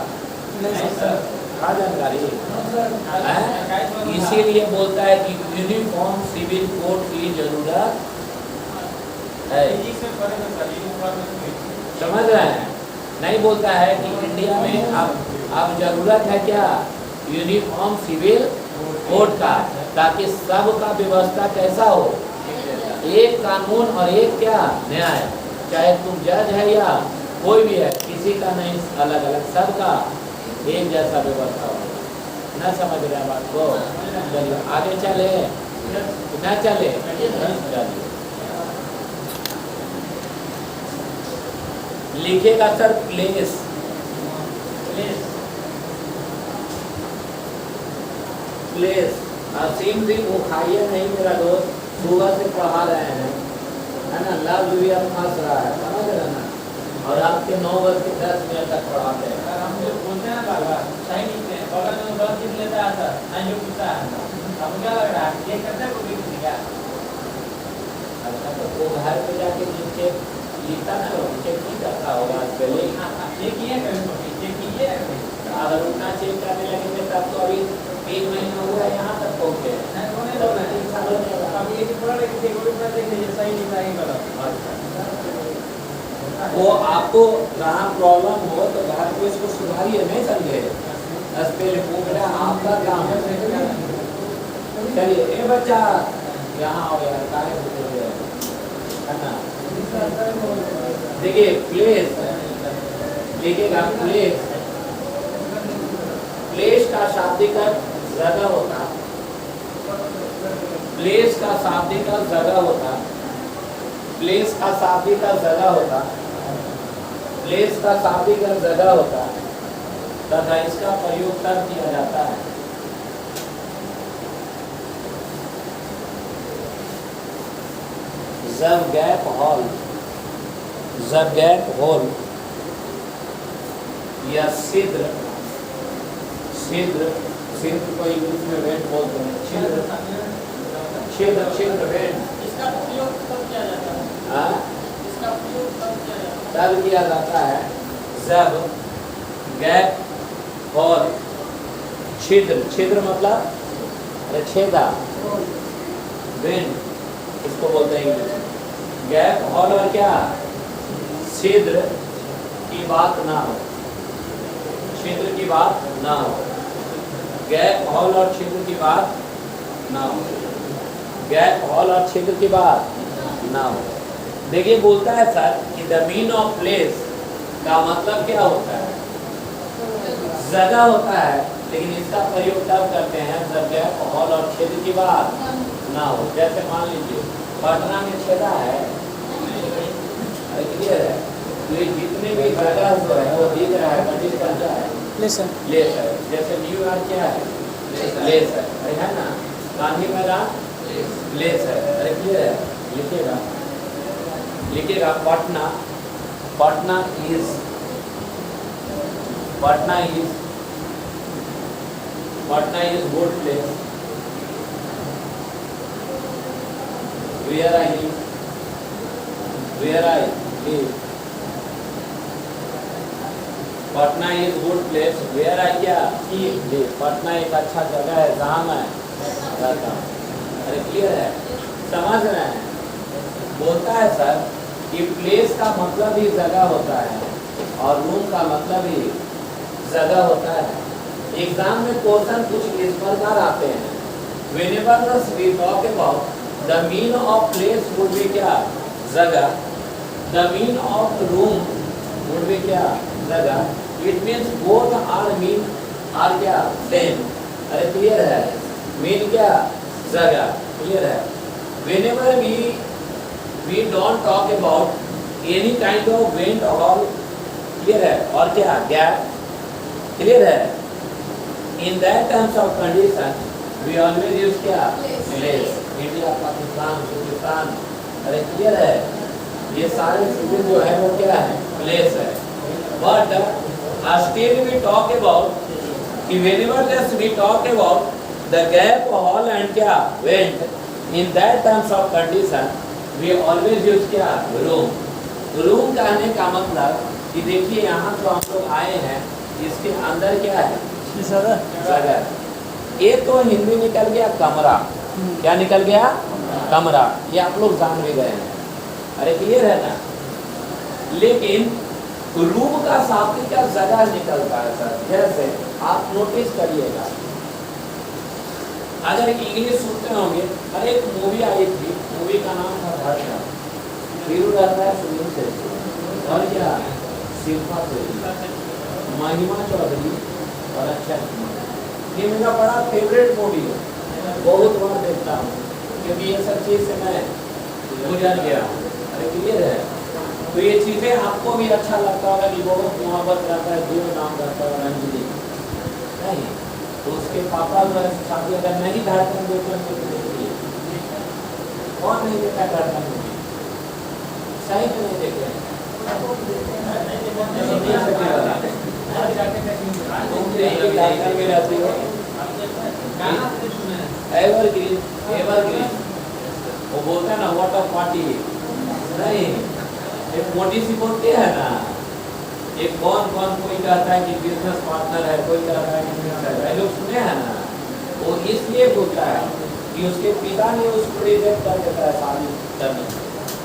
जानकारी है? इसीलिए बोलता है कि यूनिफॉर्म सिविल कोड की जरूरत है। समझ रहे हैं? नहीं बोलता है कि इंडिया में अब जरूरत है क्या यूनिफॉर्म सिविल कोड का, ताकि सबका व्यवस्था कैसा हो, एक कानून और एक क्या न्याय। चाहे तुम जज है या कोई भी है, किसी का नहीं अलग अलग, सबका एक जैसा व्यवस्था हो। न समझ रहे हैं बात को? चलिए आगे चले, न चले? चलिए लिखेगा सर प्लेस। असीम जी वो खाइए नहीं मेरा दोस्त, सुबह से पढ़ा रहे हैं है ना। लव भी अब फंस रहा है, समझ रहे ना। और आपके 9 बज के 10 मिनट तक पढ़ाते हैं। हम जो बोलते हैं ना बाबा सही लिखते हैं, बगल में गलत लिख लेता है सर, नहीं जो पूछता है। अब क्या लग रहा है ये करते हैं कोई क्या? अच्छा तो वो घर पे जाके नीचे लिखता ना, चेक नहीं करता होगा पहले। चेक किए कभी, चेक किए अगर उतना चेक करने लगेंगे तब तो अभी 3 महीना हुआ यहाँ तक पहुँचे। वो आपको जहाँ प्रॉब्लम हो तो घर पे इसको सुधारिए, नहीं समझे? पहले आपका काम है। चलिए ए बच्चा यहाँ आओ यार, काहे है ना। देखिए प्लेस लिखिएगा, प्लेस का शाब्दिक जगह होता, प्लेस का शाब्दिक जगह होता, प्लेस का शाब्दिक जगह होता, प्लेस का शाब्दिक जगह होता तथा इसका प्रयोग तब किया जाता है जब गैप हॉल या छिद्र को इंग्लिश में वेंट बोलते हैं, छिद्र वेंट। इसका प्रयोग कब किया जाता है? हाँ, इसका प्रयोग कब किया जाता है? तब किया जाता है जब गैप हॉल, छिद्र मतलब छेदा, वेंट इसको बोलते हैं इंग्लिश में। गैप हॉल और क्या छिद्र की बात ना हो, छिद्र की बात ना हो, गैप हॉल और छिद्र की बात ना हो, गैप हॉल और छिद्र की बात ना हो। देखिए बोलता है सर कि द मीन ऑफ प्लेस का मतलब क्या होता है? जगह होता है, लेकिन इसका प्रयोग तब करते हैं जब गैप हॉल और छेद की बात ना हो। जैसे मान लीजिए पटना में छेदा है, अरे क्लियर है, तो ये जितने भी जगह जो है वो दिख रहा है, कंडीशन क्या है, लेस है। जैसे न्यूयॉर्क क्या है, लेस है, अरे है ना, गांधी मैदान लेस है, अरे क्लियर है। लिखिएगा लिखिएगा Patna, Patna is good place where I live, Patna is good place where I क्या live। पटना एक अच्छा जगह है जहाँ मैं रहता हूँ। अरे क्लियर है, समझ रहे हैं। बोलता है सर कि प्लेस का मतलब ही जगह होता है और रूम का मतलब ही जगह होता है। एग्जाम में क्वेश्चन कुछ इस प्रकार आते हैं, whenever we talk about the mean of place would be क्या, जगह, the mean of room would be क्या, जगह, it means both are mean are क्या, same। अरे क्लियर है, mean क्या, जगह, क्लियर है। whenever we don't talk about any kind of wind or clear है, और क्या गैप, क्लियर है। In that terms of condition, we always use क्या, place। इंडिया, पाकिस्तान, हिंदुस्तान, अरे क्लियर है, ये सारे चीजें जो है वो क्या है, प्लेस है। But still we talk about कि whenever just we talk about the gap, hall and क्या, vent, in that terms of condition, we always use क्या, room। रूम कहने का मतलब कि देखिए यहाँ तो हम लोग आए हैं, इसके अंदर क्या है, जगह। ये तो हिंदी निकल गया कमरा, क्या निकल गया, कमरा, ये आप लोग जान भी गए हैं, अरे क्लियर है ना। लेकिन रूम का शाब्दिक का जगह निकलता है सर। जैसे आप नोटिस करिएगा, अगर इंग्लिश सुनते होंगे, अरे एक मूवी आई थी, मूवी का नाम था धड़कन, हीरो रहता है सुनील शेट्टी और क्या, शिल्पा शेट्टी, महिमा चौधरी और अक्षय कुमार। ये मेरा बड़ा फेवरेट मूवी है, बहुत बार देखता हूँ, क्योंकि ये सब चीज़ से मैं गुजर गया हूँ। अरे क्लियर है, तो ये चीज़ें आपको भी अच्छा लगता होगा कि बहुत मोहब्बत रहता है, जीव नाम रहता है अंजलि, नहीं तो उसके पापा जो है शादी अगर नहीं धड़कन देते हैं तो देखिए कौन नहीं देखा धड़कन मूवी, सही तो नहीं देखे एवरग्रीन, एवरग्रीन वो बोलता है ना व्हाट ऑफ पार्टी, नहीं एक मोटी सी बोलती है ना, एक कौन कौन, कोई कहता है कि बिजनेस पार्टनर है, कोई कहता है कि बिजनेस है, लोग सुने हैं ना। वो इसलिए बोलता है कि उसके पिता ने उसको रिजेक्ट कर देता है शादी करने,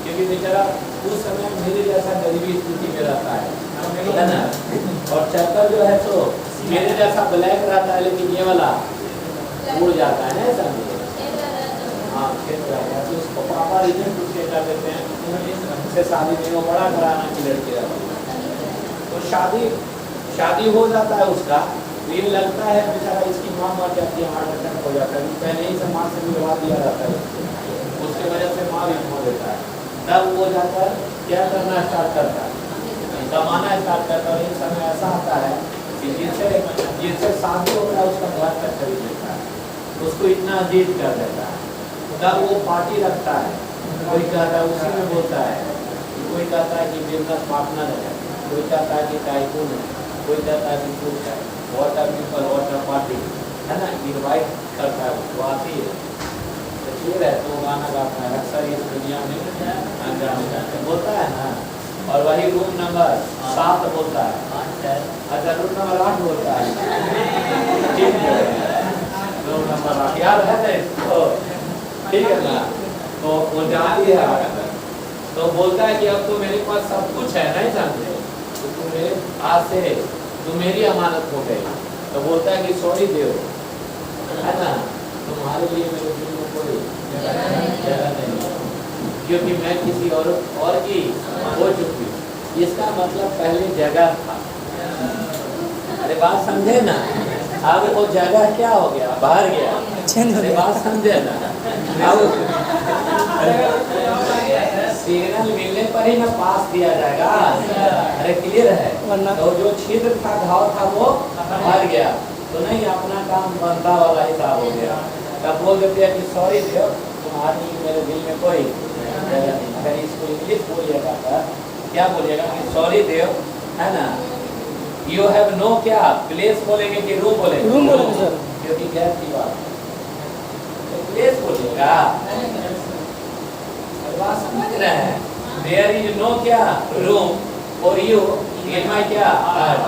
क्योंकि बेचारा उस समय मेरे जैसा गरीबी स्थिति में रहता है ना, और चक्कर जो है तो मेरे जैसा ब्लैक रहता है, लेकिन ये वाला उड़ जाता है ना, समझे। हाँ खेत रहता है, तो उसको पापा रिजेक्ट उसके कर देते हैं, उससे शादी नहीं, वो बड़ा घराना की लड़की रहती है, तो शादी हो जाता है उसका, तो ये लगता है बेचारा इसकी माँ मर जाती है, हार्ट अटैक हो जाता है, पहले ही से माँ से मिलवा दिया जाता है, उसके वजह से माँ भी खो देता है। तब वो जाकर क्या करना स्टार्ट करता है, कमाना स्टार्ट करता है। एक समय ऐसा आता है कि जिससे शादी होता है उसका घर तक खरीद लेता है, उसको इतना जीत कर देता है। तब वो पार्टी रखता है, कोई कहता है उसी में बोलता है, कोई कहता है कि बिजनेस पार्टनर है, कोई कहता है कि टाइकून है, कोई कहता है कि कुछ है, वाटर पीपल वाटर पार्टी है ना, इनवाइट करता है, वो आती है, तो क्लियर है, तो गाना गाता है, अक्सर इस दुनिया में अनजाने बोलता है ना। और वही रूम नंबर 7 बोलता है, अच्छा रूम नंबर 8 बोलता है, ठीक है रूम नंबर 8 याद है तो ठीक है ना। तो वो जाती है, तो बोलता है कि अब तो मेरे पास सब कुछ है, नहीं समझे, तो तुम्हें आज से तुम मेरी अमानत हो गई। तो बोलता है कि सॉरी देव, है ना, तुम्हारे लिए मेरे दिल में कोई जगह नहीं, क्योंकि मैं किसी और की हो चुकी। इसका मतलब पहले जगह था, अरे बात समझे ना। अब वो जगह क्या हो गया, बाहर गया। अरे बात समझे ना। अब सिग्नल मिलने पर ही ना पास दिया जाएगा। अरे क्लियर है। तो जो छिद्र था, घाव था, वो भर गया तो नहीं, अपना काम बनता वाला हिसाब हो गया। तब बोल देते हैं कि सॉरी देव, तुम्हारी मेरे दिल में कोई, अगर इसको इंग्लिश बोलिएगा क्या बोलिएगा कि सॉरी देव, है ना। यू हैव नो क्या प्लेस बोलेंगे कि रूम बोलेंगे? रूम बोलेंगे सर, क्योंकि गैस की बात तो प्लेस बोलिएगा। बात समझ रहे हैं? देयर इज नो क्या रूम और यू इन माय क्या हार्ट।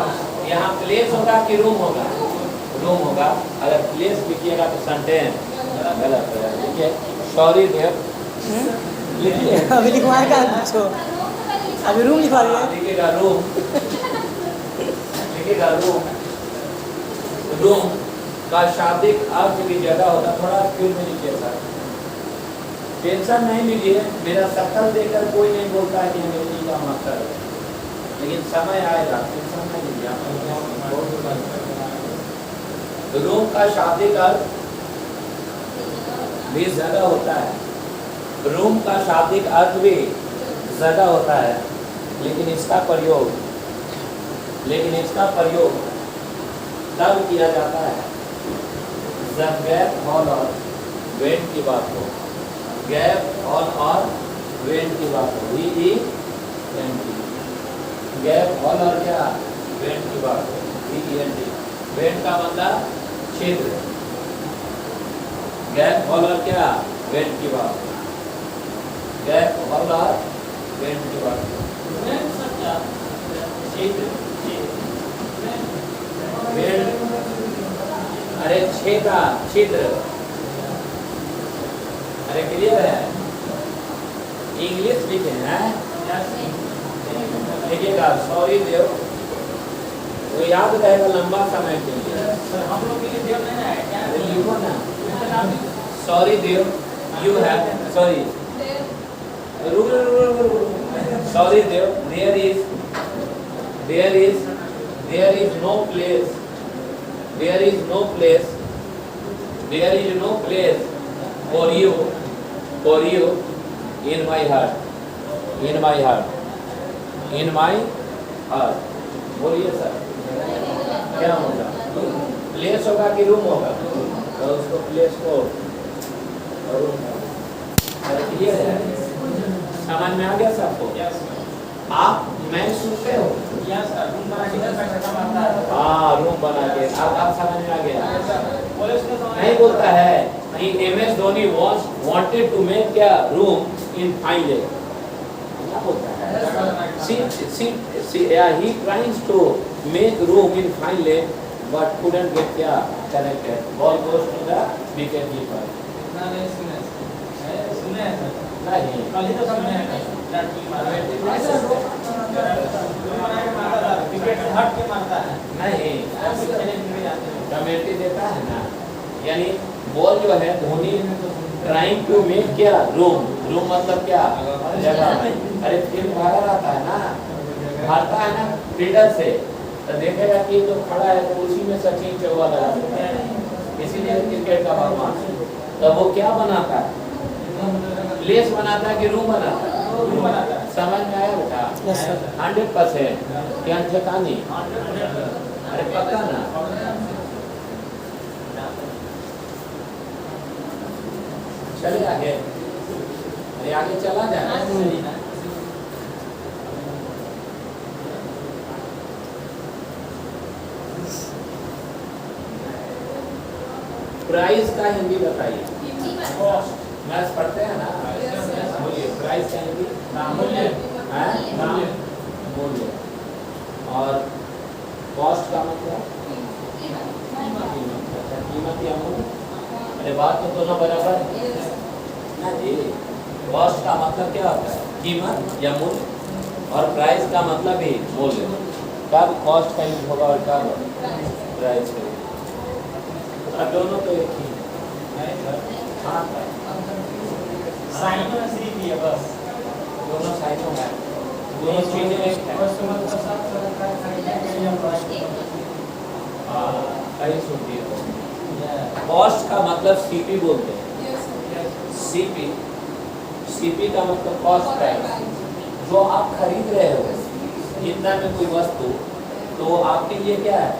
यहाँ प्लेस होगा कि रूम होगा? रूम होगा। अगर प्लेस लिखिएगा तो सेंटेंस गलत हो जाएगा। ठीक है, सॉरी देव लिखिए। अभी लिखवाएगा कुछ, अभी रूम लिखवा दिया। लिखिएगा रूम, लिखिएगा रूम। रूम का शाब्दिक अर्थ की जगह होता, थोड़ा स्पीड में लिखिए सर। टेंशन नहीं लीजिए, मेरा शक्ल देखकर कोई नहीं बोलता है कि अंग्रेजी का मास्टर है, लेकिन समय आएगा, टेंशन नहीं लीजिए। रूम का शाब्दिक अर्थ भी जगह होता है। रूम का शाब्दिक अर्थ भी जगह होता है, लेकिन इसका प्रयोग तब किया जाता है जब गैप, हॉल और वेंट की बात हो। गैप, हॉल और वेंट की बात हो। गैप, हॉल और क्या वेंट की बात हो। वेंट का मतलब छिद्र। गैप, हॉल और क्या वेंट की बात हो। गैप, हॉल और वेंट की बात हो। छिद्र, वेंट, अरे छेदा, छिद्र। अरे क्लियर है? इंग्लिश लिखे हैं, लिखिएगा सॉरी देव, वो याद रहेगा लंबा समय के लिए। हम लोग के लिए देव नहीं है क्या? लिखो ना, sorry Dev, you have, sorry, sorry Dev, there is no place, there is no place for you in my heart, बोलिए सर, क्या होगा? प्लेस होगा कि रूम होगा? तो उसको प्लेस को रूम, क्लियर है? समझ में आ गया सबको? आप मैं सुनते हो? रूम बना के, हाँ, रूम बना के। अब आप समझ में आ गया? नहीं बोलता है कि MS Dhoni wanted to make क्या रूम in Finlay, क्या बोलता है? He tries to make room in Finlay but couldn't get क्या connected. Ball goes to the wicket keeper. सुने हैं सर, नहीं, कल ही तो सुने हैं विकेट से हट के मारता है। नहीं, कमेटी देता है ना, यानी बॉल जो है धोनी ट्राइंग टू मेक क्या रूम मतलब क्या जगह। अरे फील्ड भागा रहता है ना, भागता है ना फील्डर से, तो देखेगा कि जो खड़ा है तो उसी में सचिन चौवा लगा देता है, इसीलिए क्रिकेट का भगवान। तो वो क्या बनाता है? प्लेस बनाता है कि रूम बनाता है? रूम बनाता है। समझ में आया बेटा? 100% क्या ठेकानी? अरे पक्का ना? चले आगे, अरे आगे चला जाए। प्राइस का हिंदी बताइए। मैथ्स पढ़ते हैं ना? बोलिए प्राइस का हिंदी। मूल्य, मूल्य। और कॉस्ट का मतलब कीमत या मूल्य। अरे बात तो दोनों बराबर है ना जी। कॉस्ट का मतलब क्या होता है? कीमत या मूल्य, और प्राइस का मतलब ही मूल्य। कब कॉस्ट का यूज होगा और कब प्राइस का? अब दोनों तो एक ही है। हाँ, साइन और सिर्फ ये बस दोनों साइनों में दोनों चीजें एक है। प्राइस होती है। कॉस्ट का मतलब सीपी बोलते हैं। सीपी, सीपी का मतलब कॉस्ट प्राइस। जो आप खरीद रहे हो इतना में कोई वस्तु, तो आपके लिए क्या है?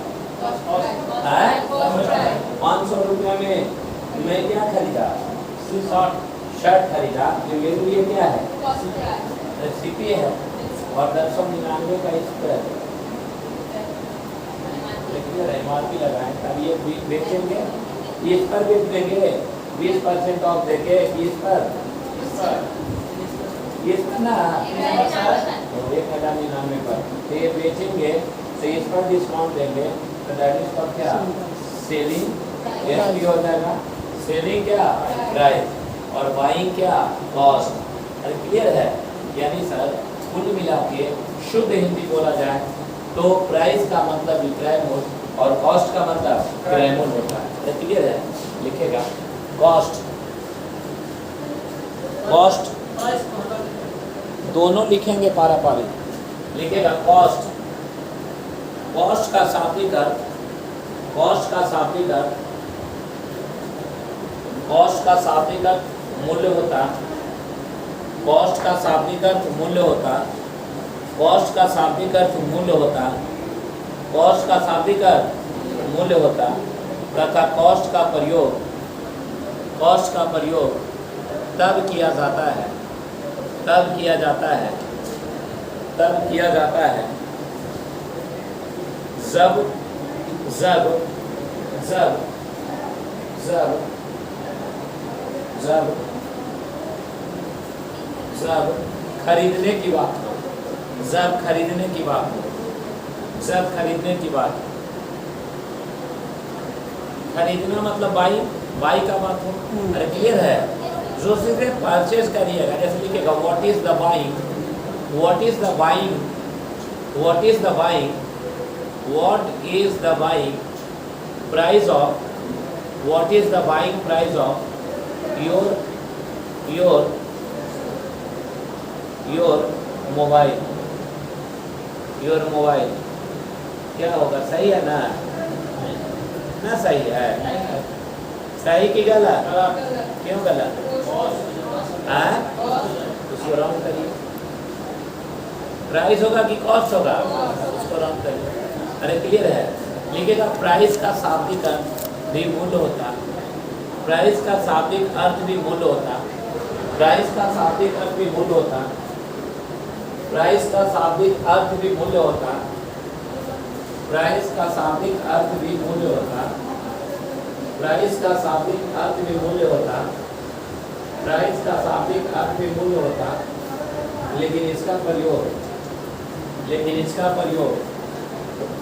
500 रुपया में मैं क्या खरीदा? शर्ट खरीदा, जो मेरे लिए क्या है? सीपी है। और 1099 का इस पर MRP लगाएं, तब ये बेचेंगे, इस पर बेच देंगे 20% ऑफ देके, इस पर ना 1099 पर, तो ये बेचेंगे, तो इस पर डिस्काउंट देंगे, तो दैट इज कॉल्ड क्या? सेलिंग। एसपी हो जाएगा। सेलिंग क्या? प्राइस। और बाइंग क्या? कॉस्ट। अरे क्लियर है? यानी सर कुल मिला के शुद्ध हिंदी बोला जाए तो प्राइस का मतलब विक्रय मूल्य और कॉस्ट का मतलब क्रय मूल्य होता है। क्लियर है? लिखेगा कॉस्ट, कॉस्ट दोनों लिखेंगे पारा पारी। लिखेगा कॉस्ट, कॉस्ट का शाब्दिक अर्थ, कॉस्ट का शाब्दिक अर्थ, कॉस्ट का शाब्दिक अर्थ मूल्य होता, कॉस्ट का शाब्दिक अर्थ मूल्य होता, कॉस्ट का शाब्दिक अर्थ मूल्य होता, कॉस्ट का शाब्दिक अर्थ मूल्य होता तथा कॉस्ट का प्रयोग, कॉस्ट का प्रयोग तब किया जाता है, तब किया जाता है, तब किया जाता है जब जब जब जब जब जब खरीदने की बात हो, जब खरीदने की बात हो, जब खरीदने की बात, खरीदना मतलब बाई, बाई का बात हो। अरे क्लियर है? जो सीधे परचेज करिएगा, जैसे लिखेगा what is the buying, what is the buying, what is the buying, what is the buying price of, what is the buying price of your your your mobile, your mobile. क्या होगा? सही है ना? ना सही है? सही की गलत? क्यों गलत? उसको रॉन्ग करिए। प्राइस होगा कि कॉस्ट होगा? उसको रॉन्ग करिए। अरे क्लियर है? लिखेगा प्राइस का शाब्दिक अर्थ भी मूल्य होता, प्राइस का शाब्दिक अर्थ भी मूल्य होता, प्राइस का शाब्दिक अर्थ भी मूल्य होता, प्राइस का शाब्दिक अर्थ भी मूल्य होता, प्राइस का शाब्दिक अर्थ भी मूल्य होता, प्राइस का शाब्दिक अर्थ भी मूल्य होता, प्राइस का शाब्दिक अर्थ भी मूल्य होता, लेकिन इसका प्रयोग, लेकिन इसका प्रयोग,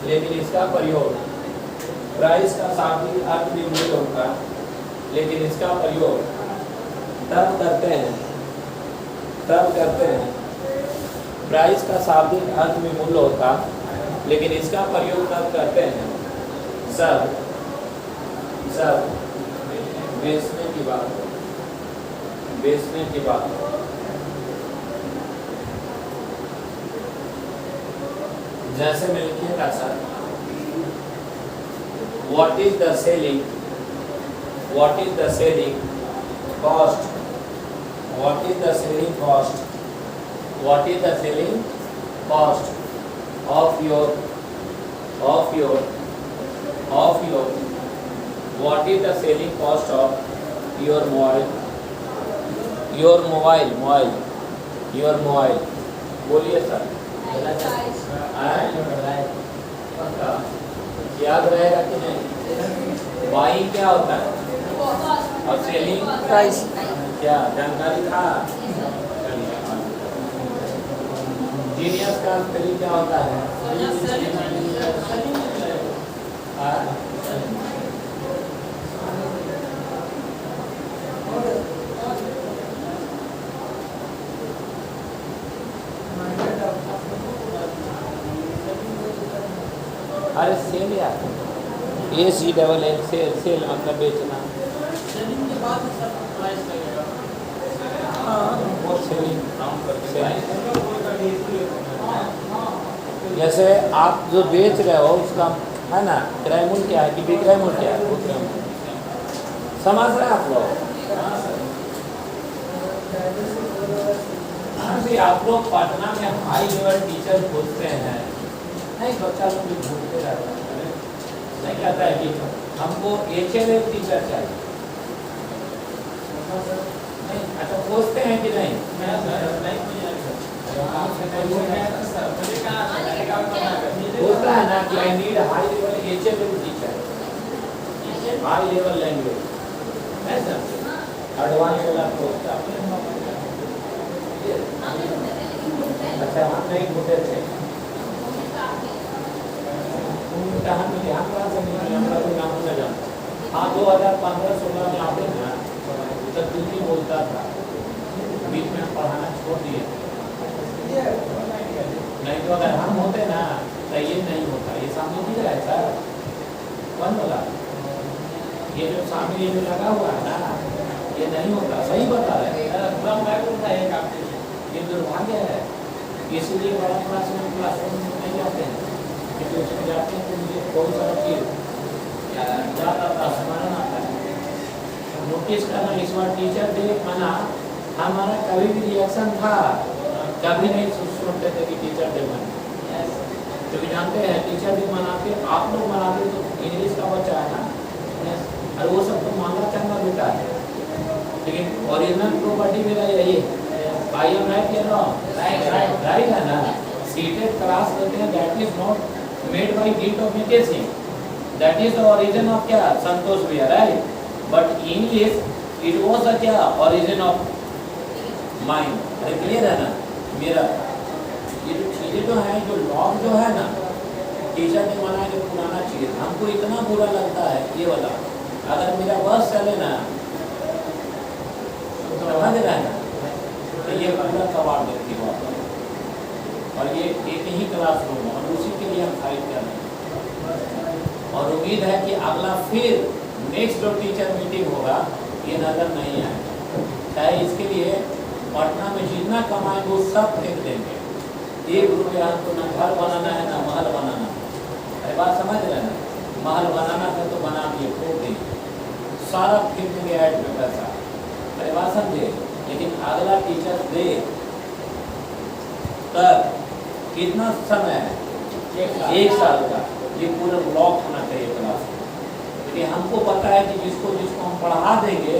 लेकिन इसका प्रयोग, प्राइस का शाब्दिक अर्थ भी मूल्य होता, लेकिन इसका प्रयोग तब करते हैं, तब करते हैं, प्राइस का शाब्दिक अर्थ भी मूल्य होता, लेकिन इसका प्रयोग तब करते हैं सब सब बेचने की बात हो, बेचने की बात हो। जैसे मैं लिखिएगा sir what is the selling, what is the selling cost, what is the selling cost, what is the selling cost of your what is the selling cost of your mobile, your mobile, your mobile। बोलिए sir. याद रहेगा कि नहीं? Buying क्या होता है और selling price. क्या जानकारी था? जीनियस का स्पेलिंग क्या होता है? अरे सेल यार, ACLL सेल, सेल मतलब बेचना। वो सेलिंग जैसे आप जो बेच रहे हो उसका है ना, क्रयमूल क्या है कि विक्रयमूल क्या है, विक्रयमूल। समझ रहे हैं आप लोग? अभी आप लोग पटना में हाई लेवल टीचर खोजते हैं, नहीं बच्चा लोग भी ढूंढते रहता है, नहीं कहता है कि हमको HLL टीचर चाहिए, नहीं अच्छा खोजते हैं कि नहीं? होता है ना कि I need high level HLL teacher, high level language, ऐसा एडवांस वाला कोर्स। अच्छा हम नहीं ढूंढे थे, कहाँ मिले, हम कहाँ से मिले, हमारा कोई नाम नहीं जानता। हाँ 2015-16 में आते ना तब दिल्ली बोलता था, बीच में हम पढ़ाना छोड़ दिए, नहीं तो अगर हम होते ना तो ये नहीं होता, ये सामने दिख रहा है सर, कौन बोला? ये जो सामने ये जो लगा हुआ है ना ये नहीं होता, सही बता रहे हैं, ये दुर्भाग्य है, इसीलिए बड़ा क्लासरूम नहीं जाते हैं, क्योंकि उसमें जाते हैं तो मुझे बहुत सारा चीज याद आता, स्मरण आता है। नोटिस करना, इस बार टीचर डे मना, हमारा कभी भी रिएक्शन था, कभी नहीं सोचते थे कि टीचर डे मना, क्योंकि जानते हैं टीचर डे मनाते आप लोग मनाते तो इंग्लिश का बच्चा है ना, और वो सब तो मांगा चंगा बेटा है, लेकिन ओरिजिनल प्रॉपर्टी मेरा यही है, आई एम राइट या रॉन्ग? राइट है ना। सीटेड क्लास लेते हैं, that is not made by gift of UKC, that is the origin of क्या, संतोष भैया, right, but English it was a क्या, ओरिजिन ऑफ माइंड। अरे क्लियर है ना मेरा, ये जो चीजें जो है, जो लॉग जो है ना, टीचर ने मना जो पुराना चीज, हमको इतना बुरा लगता है ये वाला, अगर मेरा बस चले ना समझ रहे हैं, तो ये पूरा कबाड़ देती है और ये एक ही क्लासरूम है और उसी के लिए हम फाइट कर रहे हैं, और उम्मीद है कि अगला फिर नेक्स्ट जो टीचर मीटिंग होगा ये नजर नहीं आएगा, चाहे इसके लिए पटना में जितना कमाएंगे वो सब फेंक देंगे, 1 रुपया हमको ना घर बनाना है ना महल बनाना है, अरे बात समझ रहे ना, महल बनाना है तो बना दिए, खोल देंगे, सारा फेंक देंगे ऐड में पैसा, अरे बात समझे, लेकिन अगला टीचर दे तब कितना समय है, 1 साल का, ये पूरा ब्लॉक होना चाहिए क्लास, क्योंकि हमको पता है कि जिसको जिसको हम पढ़ा देंगे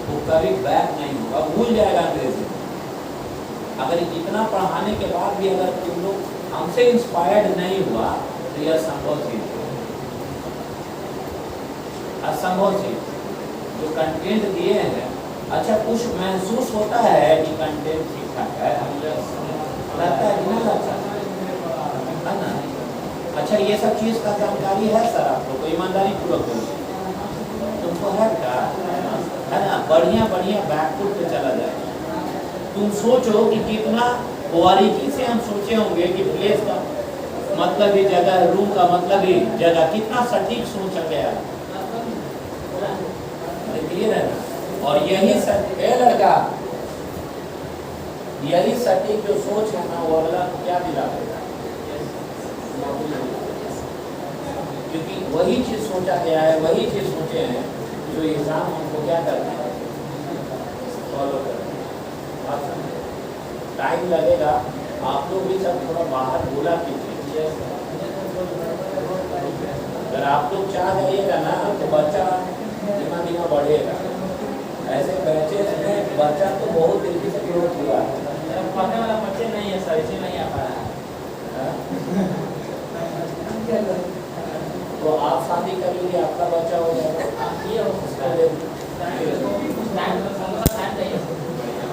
वो कभी बैक नहीं होगा, भूल जाएगा अंग्रेजी। अगर इतना पढ़ाने के बाद भी अगर तुम लोग हमसे इंस्पायर्ड नहीं हुआ तो यह असंभव चीज, असंभव चीज, जो कंटेंट दिए हैं, अच्छा कुछ महसूस होता है कि कंटेंट ठीक ठाक है, लगता है कि नहीं लगता है ना? अच्छा ये सब चीज का जानकारी है सर आप लोग को, ईमानदारी पूर्वक बोलिए, तुमको है क्या, है ना? बढ़िया बढ़िया बैकफुट पे चला जाए, तुम सोचो कि कितना बारीकी से हम सोचे होंगे कि प्लेस का मतलब ही जगह, रूम का मतलब ही जगह, कितना सटीक सोचा गया, क्लियर है ना? और यही लड़का, यही सटीक जो सोच है ना वो अगला क्या दिला देगा, क्योंकि वही चीज सोचा गया है, वही चीज सोचे हैं जो एग्जाम हमको क्या करना है, फॉलो करना। टाइम लगेगा, आप लोग भी सब थोड़ा बाहर बोला कीजिए, अगर आप लोग चाह जाइएगा ना तो बच्चा धीमा धीमा बढ़ेगा, ऐसे बैचेस में बच्चा तो बहुत तेजी से ग्रोथ हुआ है, पढ़ने वाला बच्चे नहीं है सर, इसी नहीं आ पा रहा है। तो आप शादी कर लीजिए, आपका बच्चा हो जाएगा, ये हो सकता है,